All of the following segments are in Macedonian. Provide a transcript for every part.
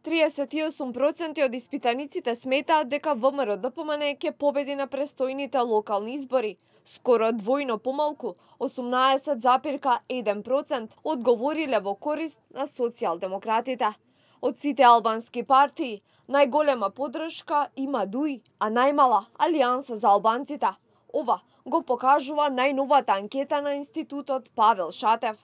38% од испитаниците сметаат дека ВМРО-ДПМН ќе победи на престојните локални избори. Скоро двојно помалку, 18,1% одговориле во корист на социјалдемократите. Од сите албански партии, најголема поддршка има ДУИ, а најмала Алијанса за албанците. Ова го покажува најновата анкета на Институтот Павел Шатев.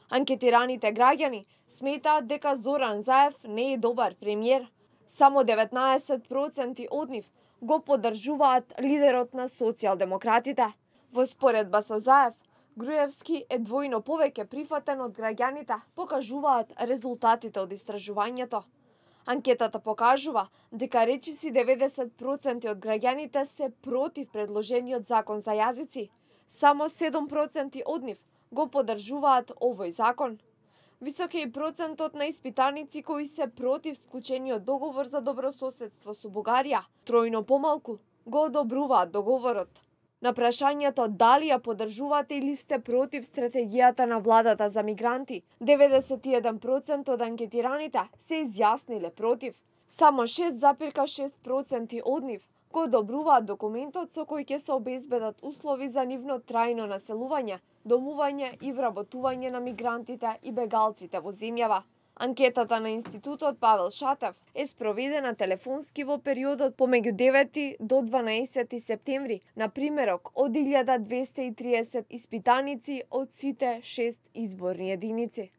Анкетираните граѓани сметаат дека Зоран Заев не е добар премиер. Само 19% од нив го поддржуваат лидерот на социјалдемократите. Во споредба со Заев, Груевски е двојно повеќе прифатен од граѓаните, покажуваат резултатите од истражувањето. Анкетата покажува дека речиси 90% од граѓаните се против предложениот закон за јазици. Само 7% од нив го поддржуваат овој закон. Висок е и процентот на испитаници кои се против склучениот договор за добрососедство со Бугарија. Тројно помалку го одобруваат договорот. На прашањето дали ја поддржувате или сте против стратегијата на владата за мигранти, 91% од анкетираните се изјасниле против. Само 6,6% од нив го одобруваат документот со кој ќе се обезбедат услови за нивно трајно населување, домување и вработување на мигрантите и бегалците во земјава. Анкетата на Институтот Павел Шатев е спроведена телефонски во периодот помеѓу 9 до 12 септември на примерок од 1230 испитаници од сите 6 изборни единици.